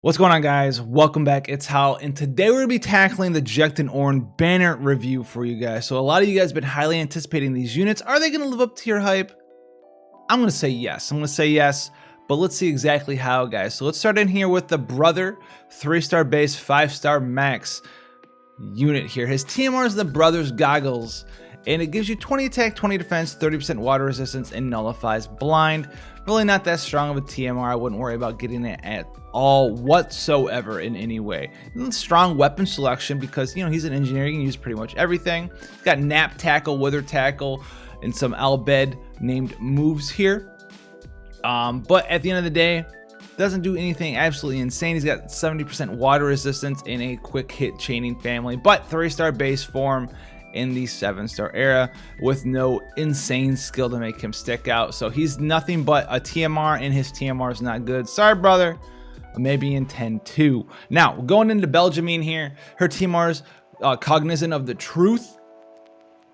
What's going on, guys? Welcome back. It's Hal, and today we're going to be tackling the Jecht and Auron banner review for you guys. So a lot of you guys have been highly anticipating these units. Are they going to live up to your hype? I'm going to say yes. But let's see exactly how, guys. So let's start in here with the Brother 3-star base, 5-star max unit here. His TMR is the Brother's Goggles, and it gives you 20 attack, 20 defense, 30% water resistance, and nullifies blind. Really not that strong of a TMR. I wouldn't worry about getting it at all whatsoever in any way. Strong weapon selection because, you know, he's an engineer. He can use pretty much everything. He's got nap tackle, wither tackle, and some Albed named moves here. But at the end of the day, doesn't do anything absolutely insane. He's got 70% water resistance in a quick hit chaining family, but 3-star base form in the 7-star era with no insane skill to make him stick out. So he's nothing but a TMR, and his TMR is not good. Sorry, brother. Maybe in 10-2. Now, going into Belgiumine here, her TMR is cognizant of the truth,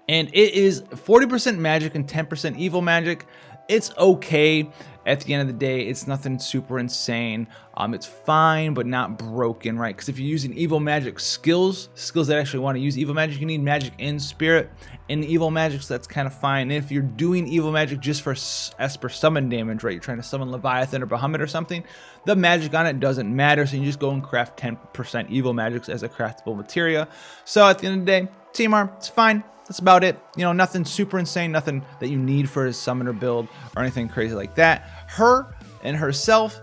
and it is 40% magic and 10% evil magic. It's okay. At the end of the day, it's nothing super insane. It's fine, but not broken, right? Because if you're using evil magic skills that actually want to use evil magic, you need magic in spirit and evil magic, so that's kind of fine. And if you're doing evil magic just for Esper summon damage, right? You're trying to summon Leviathan or Bahamut or something, the magic on it doesn't matter, so you just go and craft 10% evil magics as a craftable materia. So at the end of the day, TMR, it's fine. That's about it. You know, nothing super insane, nothing that you need for his summoner build or anything crazy like that. Her and herself,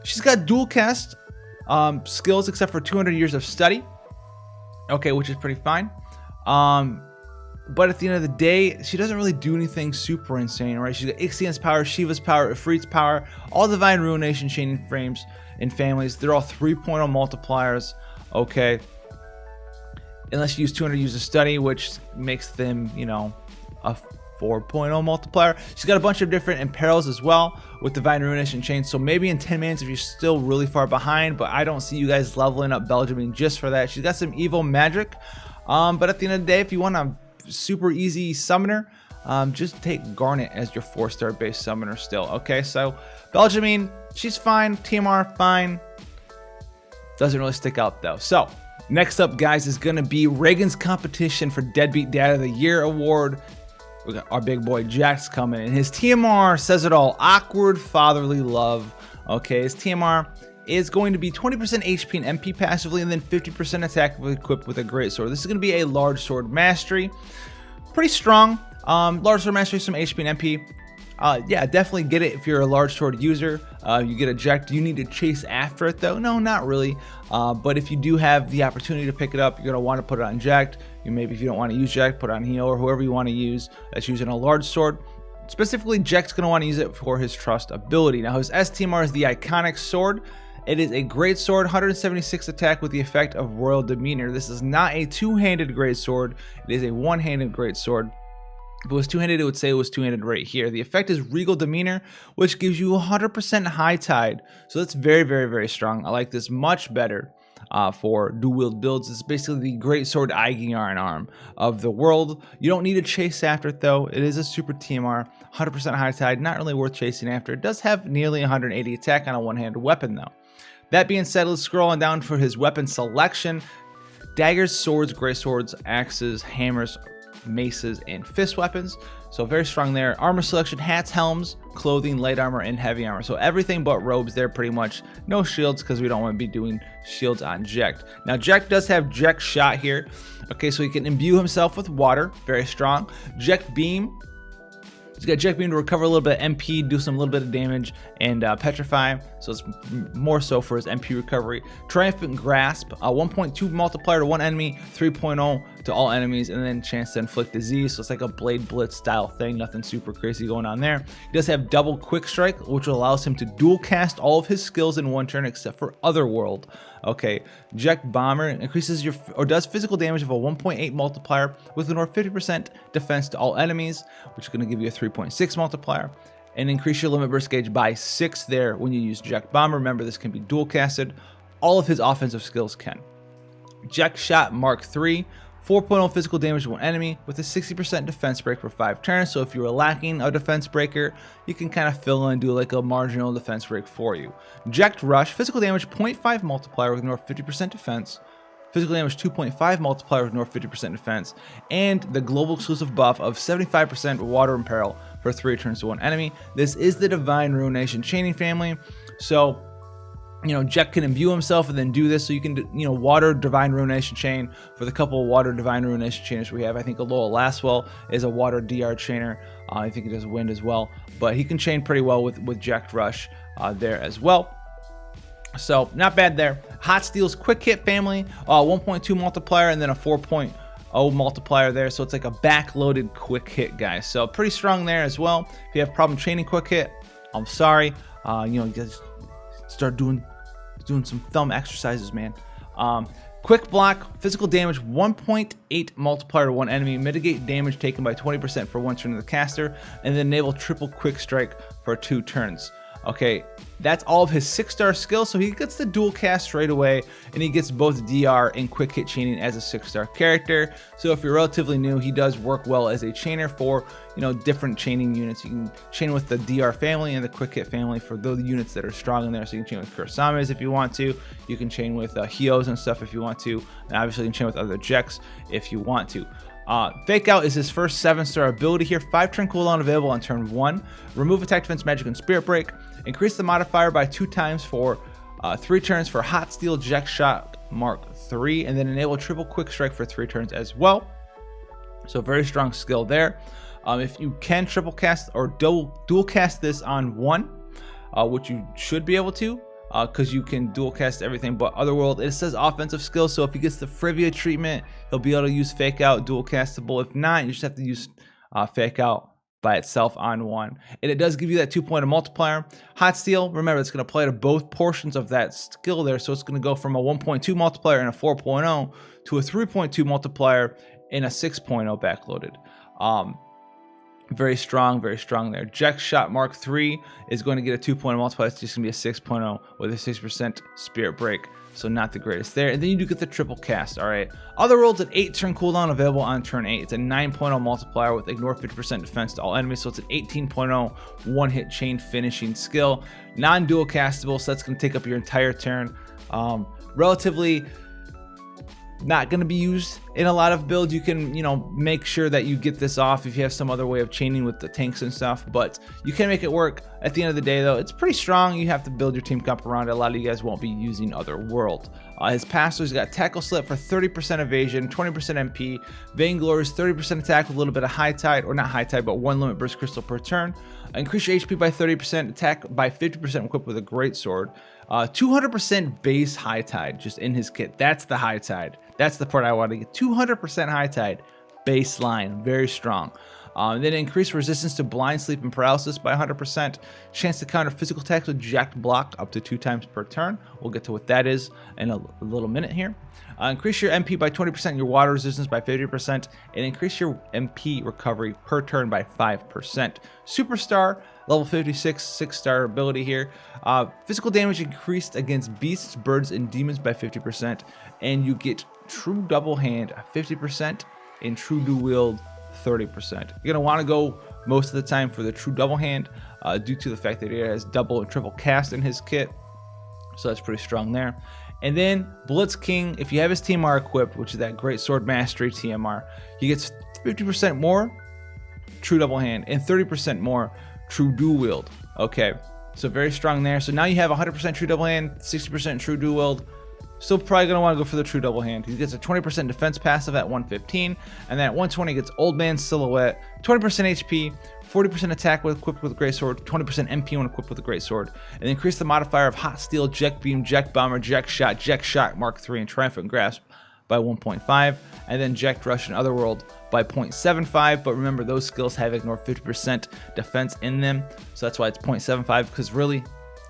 she's got dual cast skills except for 200 years of study. Okay, which is pretty fine. But at the end of the day, she doesn't really do anything super insane, right? She's got Ixion's power, Shiva's power, Ifrit's power, all Divine Ruination chaining frames and families. They're all 3.0 multipliers, okay? Unless you use 200 years of study, which makes them, you know, a 4.0 multiplier. She's got a bunch of different imperils as well with Divine Ruination Chain. So maybe in 10 minutes if you're still really far behind, but I don't see you guys leveling up Belgiumine just for that. She's got some evil magic. But at the end of the day, if you want a super easy summoner, just take Garnet as your 4-star base summoner still. Okay, so Belgiumine, she's fine. TMR, fine. Doesn't really stick out though. So next up, guys, is going to be Reagan's competition for Deadbeat Dad of the Year award. We got our big boy Jecht's coming, and his TMR says it all. Awkward fatherly love. Okay, his TMR is going to be 20% HP and MP passively, and then 50% attack equipped with a great sword. This is going to be a large sword mastery. Pretty strong. Large sword mastery, some HP and MP. Yeah, definitely get it if you're a large sword user. You get a Jecht. Do you need to chase after it though? No, not really. But if you do have the opportunity to pick it up, you're gonna want to put it on Jecht. Maybe if you don't want to use Jecht, put it on Heal or whoever you want to use that's using a large sword. Specifically, Jecht's gonna want to use it for his trust ability. Now his STMR is the Iconic Sword. It is a great sword, 176 attack with the effect of Royal Demeanor. This is not a two-handed great sword. It is a one-handed great sword. If it was two-handed, it would say it was two-handed right here. The effect is Regal Demeanor, which gives you 100% High Tide. So that's very, very, very strong. I like this much better for dual-wield builds. It's basically the great sword Iron arm of the world. You don't need to chase after it, though. It is a super TMR, 100% High Tide. Not really worth chasing after. It does have nearly 180 attack on a one-handed weapon, though. That being said, let's scroll on down for his weapon selection. Daggers, swords, great swords, axes, hammers, maces, and fist weapons. So very strong there. Armor selection: hats, helms, clothing, light armor, and heavy armor. So everything but robes there pretty much. No shields because we don't want to be doing shields on Jecht. Now Jecht does have Jecht Shot here. Okay, so he can imbue himself with water. Very strong. Jecht Beam. He's got Jecht Beam to recover a little bit of MP, do some little bit of damage, and petrify. So it's more so for his MP recovery. Triumphant Grasp, 1.2 multiplier to one enemy, 3.0 to all enemies, and then chance to inflict disease. So it's like a Blade Blitz style thing, nothing super crazy going on there. He does have double Quick Strike, which allows him to dual cast all of his skills in one turn except for Otherworld. Okay, Jecht Bomber increases your does physical damage of a 1.8 multiplier with an over 50% defense to all enemies, which is going to give you a 3.6 multiplier, and increase your limit burst gauge by 6 there when you use Jecht Bomber. Remember, this can be dual casted. All of his offensive skills can. Jecht Shot Mark III, 4.0 physical damage to one enemy with a 60% defense break for 5 turns. So if you were lacking a defense breaker, you can kind of fill in and do like a marginal defense break for you. Jecht Rush, physical damage 0.5 multiplier with North 50% defense. Physical damage 2.5 multiplier with North 50% defense. And the global exclusive buff of 75% water and peril for 3 turns to one enemy. This is the Divine Ruination chaining family. So Jecht can imbue himself and then do this, so you can, water Divine Ruination chain for the couple of water Divine Ruination chainers we have. I think Alola Lastwell is a water DR chainer. I think he does wind as well, but he can chain pretty well with Jecht Rush there as well. So not bad there. Hot Steel's quick hit family, 1.2 multiplier and then a 4.0 multiplier there. So it's like a backloaded quick hit, guys. So pretty strong there as well. If you have problem chaining quick hit, I'm sorry. You guys start doing some thumb exercises, man. Quick block, physical damage 1.8 multiplier to one enemy, mitigate damage taken by 20% for 1 turn of the caster, and then enable triple quick strike for 2 turns. Okay, that's all of his 6-star skills, so he gets the dual cast straight away, and he gets both DR and quick hit chaining as a 6-star character. So if you're relatively new, he does work well as a chainer for different chaining units. You can chain with the DR family and the quick hit family for those units that are strong in there. So you can chain with Kursames if you want to. You can chain with Hios and stuff if you want to, and obviously you can chain with other Jechts if you want to. Fake Out is his first 7-star ability here. 5-turn cooldown available on turn 1. Remove attack, defense, magic, and spirit break. Increase the modifier by 2 times for 3 turns for Hot Steel Jecht Shot Mark 3, and then enable triple quick strike for 3 turns as well. So very strong skill there. If you can triple cast or dual cast this on 1, which you should be able to, because you can dual cast everything but Otherworld. It says offensive skills, so if he gets the Frivia treatment, he'll be able to use Fake Out, dual castable. If not, you just have to use Fake Out by itself on 1. And it does give you that 2-point multiplier. Hot Steel, remember, it's going to apply to both portions of that skill there, so it's going to go from a 1.2 multiplier and a 4.0 to a 3.2 multiplier and a 6.0 backloaded. Very strong there. Jecht Shot Mark 3 is going to get a 2-point multiplier. It's just going to be a 6.0 with a 6% spirit break. So not the greatest there. And then you do get the triple cast, all right. Otherworld's an 8-turn cooldown available on turn 8. It's a 9.0 multiplier with ignore 50% defense to all enemies. So it's an 18.0 one-hit chain finishing skill. Non-dual castable, so that's going to take up your entire turn. Relatively not going to be used in a lot of builds. You can, make sure that you get this off if you have some other way of chaining with the tanks and stuff, but you can make it work. At the end of the day, though, it's pretty strong. You have to build your team comp around it. A lot of you guys won't be using Otherworld. His passive's got Tackle Slip for 30% evasion, 20% MP, Vainglory's 30% attack with a little bit of High Tide, or not High Tide, but 1 limit burst crystal per turn. Increase your HP by 30%, attack by 50% equipped with a Greatsword. 200% base High Tide just in his kit. That's the High Tide. That's the part I want to get. 200% High Tide baseline, very strong. Then increase resistance to blind, sleep, and paralysis by 100%. Chance to counter physical attacks with Jacked Block up to 2 times per turn. We'll get to what that is in a little minute here. Increase your MP by 20%, your water resistance by 50%, and increase your MP recovery per turn by 5%. Superstar, level 56, 6-star ability here. Physical damage increased against beasts, birds, and demons by 50%, and you get True Double Hand 50% and True Dual Wield 30%. You're going to want to go most of the time for the True Double Hand due to the fact that he has double and triple cast in his kit, so that's pretty strong there. And then Blitz King, if you have his TMR equipped, which is that Great Sword Mastery TMR, he gets 50% more True Double Hand and 30% more True Dual Wield. Okay, so very strong there. So now you have 100% True Double Hand, 60% True Dual Wield. Still probably going to want to go for the True Double Hand. He gets a 20% defense passive at 115, and then at 120 gets Old Man Silhouette, 20% HP, 40% attack when equipped with a Great Sword, 20% MP when equipped with a Great Sword, and increase the modifier of Hot Steel, Jecht Beam, Jecht Bomber, Jecht Shot Mark 3, and Triumphant Grasp by 1.5, and then Jecht Rush and Otherworld by 0.75. But remember, those skills have ignore 50% defense in them, so that's why it's 0.75, because really,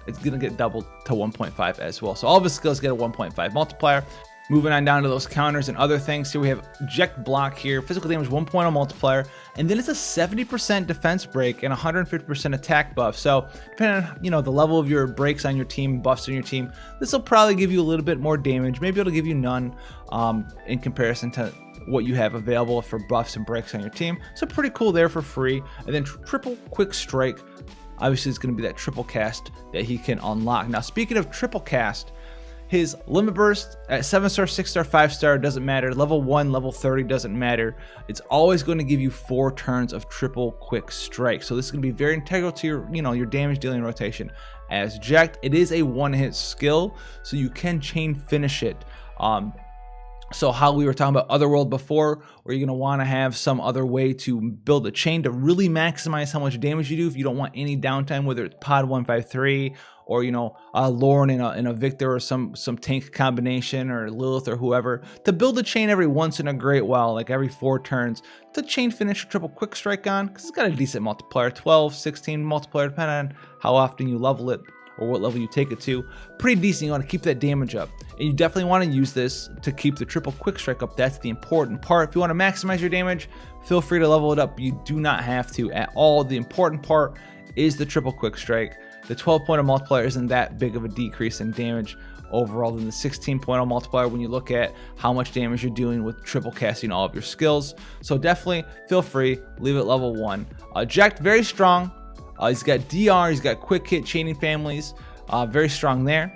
it's going to get doubled to 1.5 as well. So all of his skills get a 1.5 multiplier. Moving on down to those counters and other things. Here we have Jecht block here, physical damage 1.0 multiplier, and then it's a 70% defense break and 150% attack buff. So depending on, you know, the level of your breaks on your team, buffs on your team, this will probably give you a little bit more damage. Maybe it'll give you none in comparison to what you have available for buffs and breaks on your team. So pretty cool there for free. And then triple quick strike. Obviously, it's going to be that triple cast that he can unlock. Now, speaking of triple cast, his limit burst at 7-star, 6-star, 5-star doesn't matter. Level 1, level 30 doesn't matter. It's always going to give you 4 turns of triple quick strike. So this is going to be very integral to your, you know, your damage dealing rotation. As Jecht, it is a one-hit skill, so you can chain finish it. So how we were talking about Otherworld before, where you're going to want to have some other way to build a chain to really maximize how much damage you do if you don't want any downtime, whether it's Pod 153 or, you know, Lauren in a Victor or some tank combination, or Lilith or whoever, to build a chain every once in a great while, like every 4 turns, to chain finish a triple quick strike on, because it's got a decent multiplier, 12, 16 multiplier, depending on how often you level it or what level you take it to. Pretty decent. You want to keep that damage up, and you definitely want to use this to keep the triple quick strike up. That's the important part. If you want to maximize your damage, feel free to level it up. You do not have to at all. The important part is the triple quick strike. The 12.0 multiplier isn't that big of a decrease in damage overall than the 16.0 multiplier when you look at how much damage you're doing with triple casting all of your skills. So definitely feel free, leave it level 1. Jecht, very strong. He's got DR, he's got quick hit, chaining families, very strong there.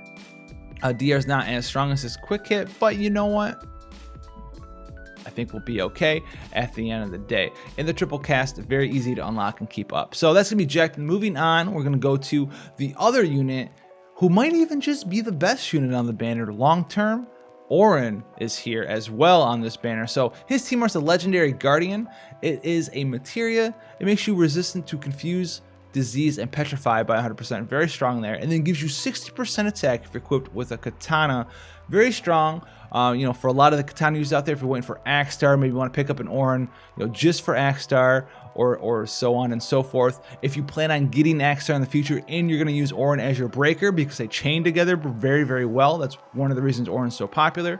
DR is not as strong as his quick hit, but you know what? I think we'll be okay at the end of the day. In the triple cast, very easy to unlock and keep up. So that's gonna be Jecht. Moving on, we're gonna go to the other unit who might even just be the best unit on the banner long term. Auron is here as well on this banner. So his team is a legendary guardian. It is a materia. It makes you resistant to confuse, disease, and petrify by 100%. Very strong there. And then gives you 60% attack if equipped with a katana. Very strong. You know, for a lot of the katana users out there, if you're waiting for Axstar, maybe you want to pick up an Auron, you know, just for Axstar, or so on and so forth. If you plan on getting Axstar in the future and you're going to use Auron as your breaker because they chain together very, very well, that's one of the reasons Auron's so popular.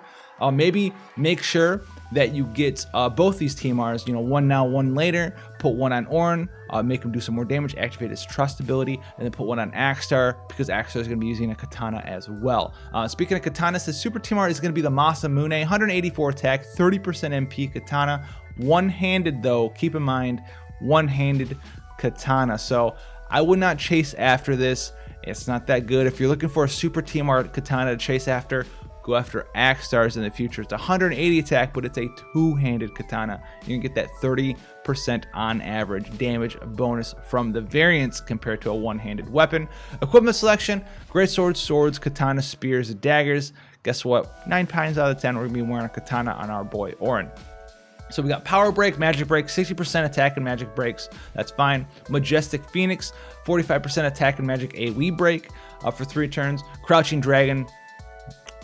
Maybe make sure that you get both these TMRs, you know, one now, one later. Put one on Auron, make him do some more damage, activate his trust ability, and then put one on Axstar, because Axstar is going to be using a katana as well. Speaking of katanas, the super TMR is going to be the Masamune, 184 attack, 30% MP katana. One-handed though, keep in mind, one-handed katana. So I would not chase after this. It's not that good. If you're looking for a super TMR katana to chase after, go after Axstars in the future. It's 180 attack, but it's a two-handed katana. You can get that 30% on average damage bonus from the variants compared to a one-handed weapon. Equipment selection: great swords, swords, katana, spears, daggers. Guess what? 9 times out of 10, we're gonna be wearing a katana on our boy Auron. So we got Power Break, Magic Break, 60% attack and magic breaks. That's fine. Majestic Phoenix, 45% attack and magic AoE break for 3 turns. Crouching Dragon,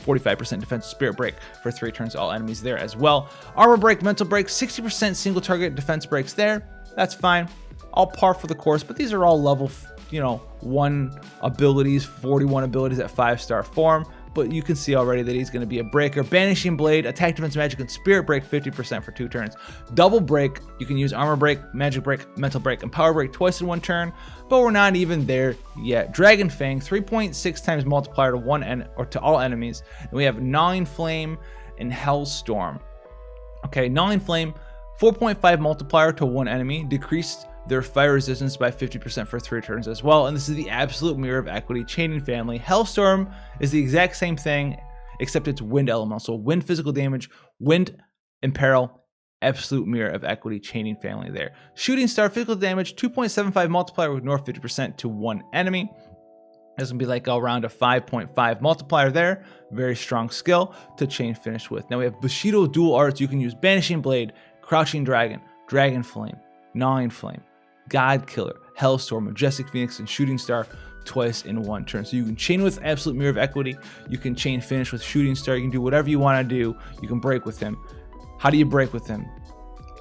45% defense spirit break for 3 turns, all enemies there as well. Armor break, mental break, 60% single target defense breaks there. That's fine. All par for the course, but these are all level, 1 abilities, 41 abilities at 5-star form. But you can see already that he's going to be a breaker. Banishing Blade, attack, defense, magic, and spirit break 50% for 2 turns. Double break, you can use armor break, magic break, mental break, and power break twice in 1 turn, but we're not even there yet. Dragonfang, 3.6 times multiplier to to all enemies. And we have Gnawing Flame and Hellstorm. Okay, Gnawing Flame, 4.5 multiplier to 1 enemy, decreased their fire resistance by 50% for 3 turns as well. And this is the absolute mirror of equity chaining family. Hellstorm is the exact same thing, except it's wind elemental. So wind physical damage, wind imperil, absolute mirror of equity chaining family there. Shooting Star, physical damage, 2.75 multiplier with ignore 50% to 1 enemy. This will be like around a 5.5 multiplier there. Very strong skill to chain finish with. Now we have Bushido dual arts. You can use Banishing Blade, Crouching Dragon, Dragon Flame, Gnawing Flame, God Killer, Hellstorm, Majestic Phoenix, and Shooting Star twice in 1 turn. So you can chain with absolute mirror of equity. You can chain finish with Shooting Star. You can do whatever you want to do. You can break with him. How do you break with him?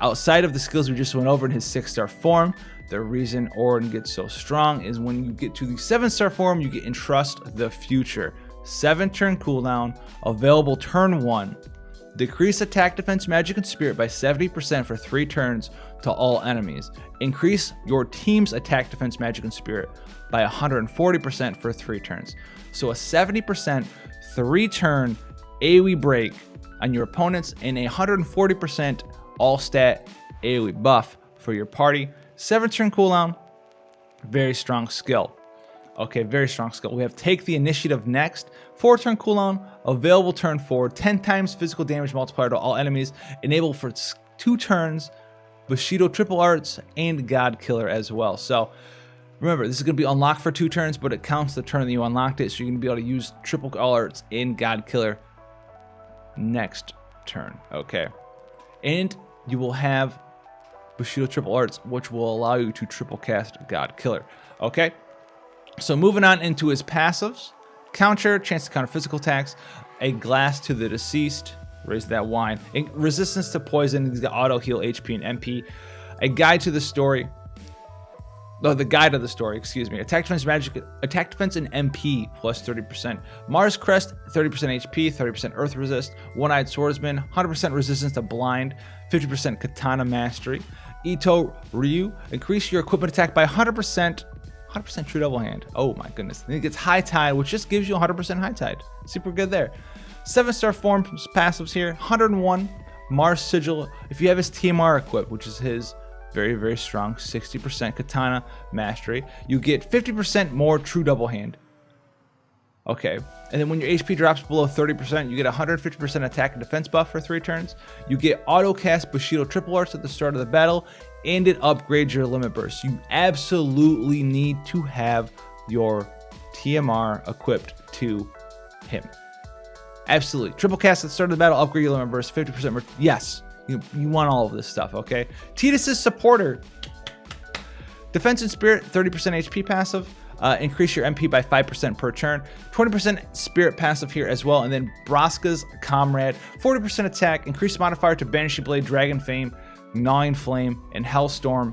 Outside of the skills we just went over in his 6-star form, the reason Auron gets so strong is when you get to the 7-star form, you get Entrust the Future. 7-turn cooldown, available turn 1. Decrease attack, defense, magic, and spirit by 70% for 3 turns to all enemies. Increase your team's attack, defense, magic, and spirit by 140% for 3 turns. So a 70% 3-turn AoE break on your opponents and a 140% all-stat AoE buff for your party. 7-turn cooldown, very strong skill. Okay, very strong skill. We have Take the Initiative next. 4-turn cooldown, available turn 4, 10 times physical damage multiplier to all enemies, enable for 2 turns, Bushido triple arts, and God Killer as well. So remember, this is going to be unlocked for 2 turns, but it counts the turn that you unlocked it, so you're going to be able to use triple arts and God Killer next turn. Okay, and you will have Bushido triple arts, which will allow you to triple cast God Killer. Okay, so moving on into his passives. Counter, chance to counter physical attacks, a glass to the deceased, raise that wine, and resistance to poison. He's got auto heal, HP, and MP. A guide to the story. No, the guide of the story, excuse me. Attack, defense, magic, attack, defense, and MP plus 30%. Mars Crest, 30% HP, 30% Earth Resist. One-Eyed Swordsman, 100% resistance to blind, 50% Katana Mastery. Ito Ryu, increase your equipment attack by 100%. 100% true double hand. Oh my goodness. Then it gets High Tide, which just gives you 100% High Tide. Super good there. 7-star form passives here. 101 Mars Sigil. If you have his TMR equipped, which is his very, very strong 60% Katana Mastery, you get 50% more true double hand. Okay, and then when your HP drops below 30%, you get 150% attack and defense buff for 3 turns. You get auto cast Bushido triple arts at the start of the battle, and it upgrades your limit burst. You absolutely need to have your TMR equipped to him. Absolutely. Triple cast at the start of the battle, upgrade your limit burst, 50% more. Yes, you want all of this stuff, okay? Tidus's Supporter. Defense and Spirit, 30% HP passive. Increase your MP by 5% per turn. 20% Spirit passive here as well. And then Braska's Comrade, 40% attack. Increase modifier to Banishing Blade, Dragonfang, Gnawing Flame, and Hellstorm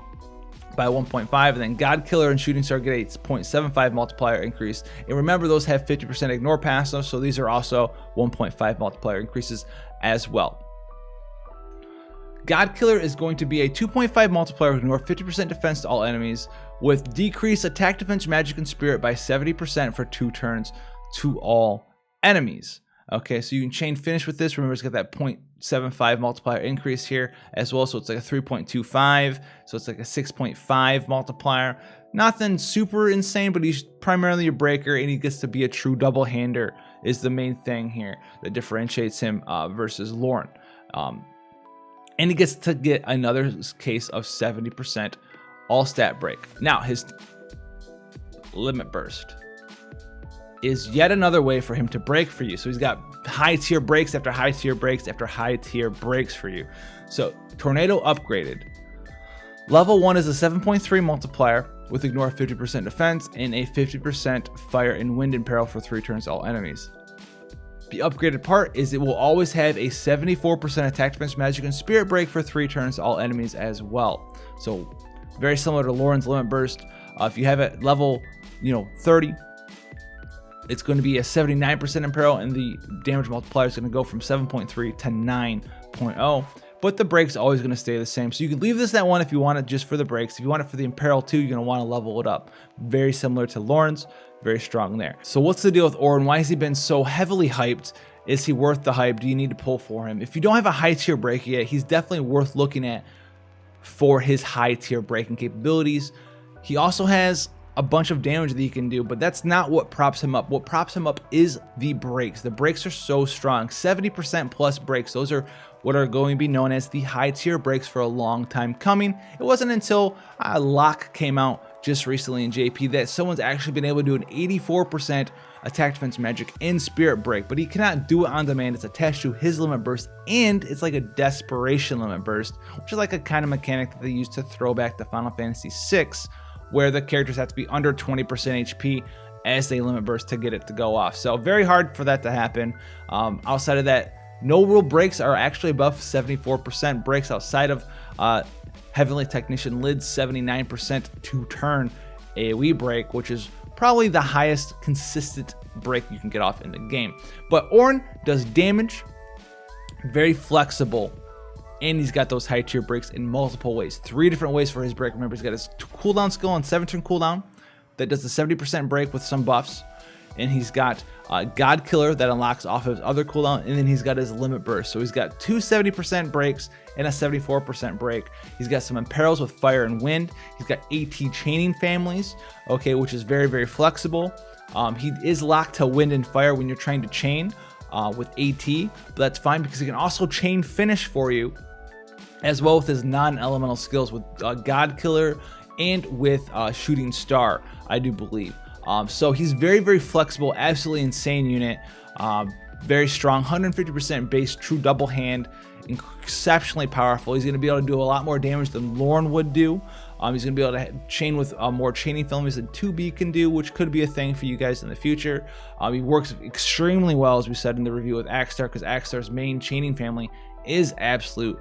by 1.5. And then God Killer and Shooting Star get a 0.75 multiplier increase. And remember, those have 50% ignore passive, so these are also 1.5 multiplier increases as well. God Killer is going to be a 2.5 multiplier, ignore 50% defense to all enemies, with decreased attack, defense, magic, and spirit by 70% for 2 turns to all enemies. Okay, so you can chain finish with this. Remember, it's got that 0.75 multiplier increase here as well, so it's like a 3.25, so it's like a 6.5 multiplier. Nothing super insane, but he's primarily a breaker, and he gets to be a true double-hander is the main thing here that differentiates him versus Lauren. And he gets to get another case of 70% all stat break. Now, his limit burst is yet another way for him to break for you. So he's got high tier breaks after high tier breaks after high tier breaks for you. So Tornado upgraded. Level 1 is a 7.3 multiplier with ignore 50% defense and a 50% fire and wind and peril for 3 turns to all enemies. The upgraded part is it will always have a 74% attack, defense, magic, and spirit break for 3 turns to all enemies as well. So very similar to Lauren's limit burst. If you have it level 30, it's going to be a 79% imperil, and the damage multiplier is going to go from 7.3 to 9.0. But the break's always going to stay the same. So you can leave this at 1 if you want it just for the breaks. If you want it for the imperil too, you're going to want to level it up. Very similar to Lauren's. Very strong there. So what's the deal with Auron? Why has he been so heavily hyped? Is he worth the hype? Do you need to pull for him? If you don't have a high tier break yet, he's definitely worth looking at for his high tier breaking capabilities. He also has a bunch of damage that he can do, but that's not what props him up. What props him up is the breaks. The breaks are so strong, 70% plus breaks. Those are what are going to be known as the high tier breaks for a long time coming. It wasn't until Locke came out just recently in JP that someone's actually been able to do an 84% attack, defense, magic, and spirit break, but he cannot do it on demand. It's attached to his limit burst, and it's like a desperation limit burst, which is like a kind of mechanic that they use to throw back to Final Fantasy VI, where the characters have to be under 20% HP as they limit burst to get it to go off. So very hard for that to happen. Outside of that, no rule breaks are actually above 74% breaks outside of Heavenly Technician Lid's 79% 2-turn AoE break, which is probably the highest consistent break you can get off in the game. But Auron does damage, very flexible, and he's got those high tier breaks in multiple ways. 3 different ways for his break. Remember, he's got his cooldown skill on 7-turn cooldown that does the 70% break with some buffs. And he's got God Killer that unlocks off of his other cooldown, and then he's got his Limit Burst. So he's got 2 70% breaks and a 74% break. He's got some Imperils with Fire and Wind. He's got AT chaining families, okay, which is very, very flexible. He is locked to Wind and Fire when you're trying to chain with AT, but that's fine because he can also chain finish for you, as well with his non-elemental skills with God Killer and with Shooting Star, I do believe. So he's very, very flexible, absolutely insane unit, very strong, 150% base, true double hand, exceptionally powerful. He's going to be able to do a lot more damage than Lauren would do. He's going to be able to chain with more chaining families than 2B can do, which could be a thing for you guys in the future. He works extremely well, as we said in the review, with Axstar, because Axstar's main chaining family is Absolute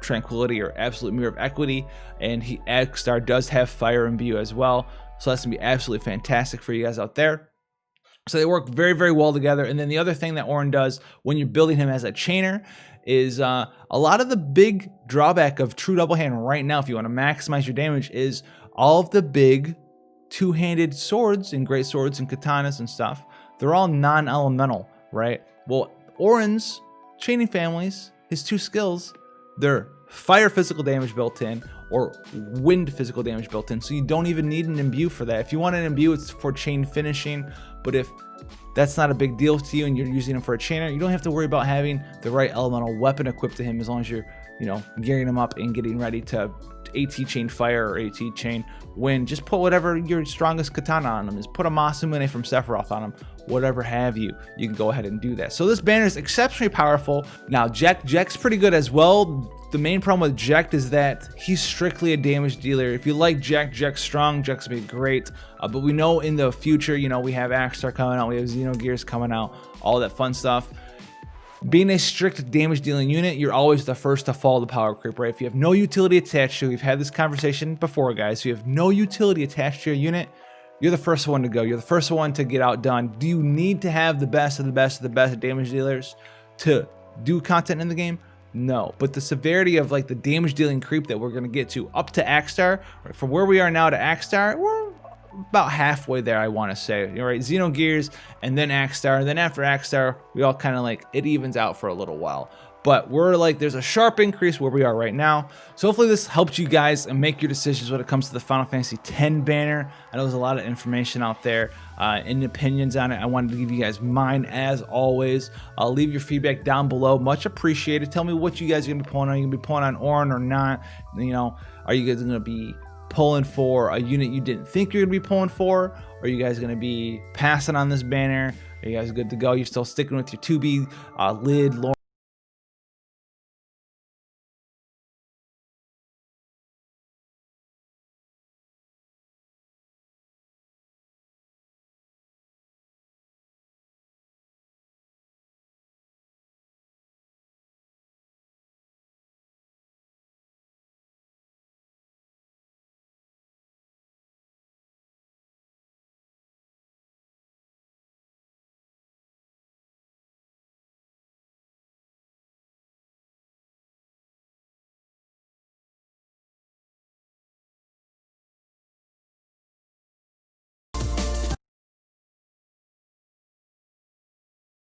Tranquility or Absolute Mirror of Equity, and Axstar does have Fire Imbue as well. So that's gonna be absolutely fantastic for you guys out there. So they work very, very well together. And then the other thing that Auron does when you're building him as a chainer is a lot of the big drawback of true double hand right now, if you want to maximize your damage, is all of the big two-handed swords and great swords and katanas and stuff. They're all non-elemental, right? Well, Auron's chaining families, his 2 skills, they're fire physical damage built in or wind physical damage built in, so you don't even need an imbue for that. If you want an imbue, it's for chain finishing, but if that's not a big deal to you and you're using him for a chainer, you don't have to worry about having the right elemental weapon equipped to him, as long as you're, you know, gearing him up and getting ready to AT chain fire or AT chain wind. Just put whatever your strongest katana on him is. Put a Masamune from Sephiroth on him, whatever have you. You can go ahead and do that. So this banner is exceptionally powerful. Now Jecht's pretty good as well. The main problem with Jecht is that he's strictly a damage dealer. If you like Jecht's strong, Jecht's gonna be great. But we know in the future, you know, we have Axstar coming out, we have Xenogears coming out, all that fun stuff. Being a strict damage dealing unit, you're always the first to fall to power creep, right? If you have no utility attached to, we've had this conversation before, guys. If you have no utility attached to your unit, you're the first one to go. You're the first one to get outdone. Do you need to have the best of the best of the best damage dealers to do content in the game? No, but the severity of like the damage dealing creep that we're going to get to up to Axstar, right, from where we are now to Axstar, we're about halfway there, I want to say. All right, Xenogears and then Axstar, and then after Axstar, we all kind of like, it evens out for a little while. But we're like, there's a sharp increase where we are right now. So hopefully this helps you guys and make your decisions when it comes to the Final Fantasy X banner. I know there's a lot of information out there and opinions on it. I wanted to give you guys mine as always. I'll leave your feedback down below. Much appreciated. Tell me what you guys are going to be pulling on. Are you going to be pulling on Auron or not? You know, are you guys going to be pulling for a unit you didn't think you're going to be pulling for? Are you guys going to be passing on this banner? Are you guys good to go? You're still sticking with your 2B lid, Lauren?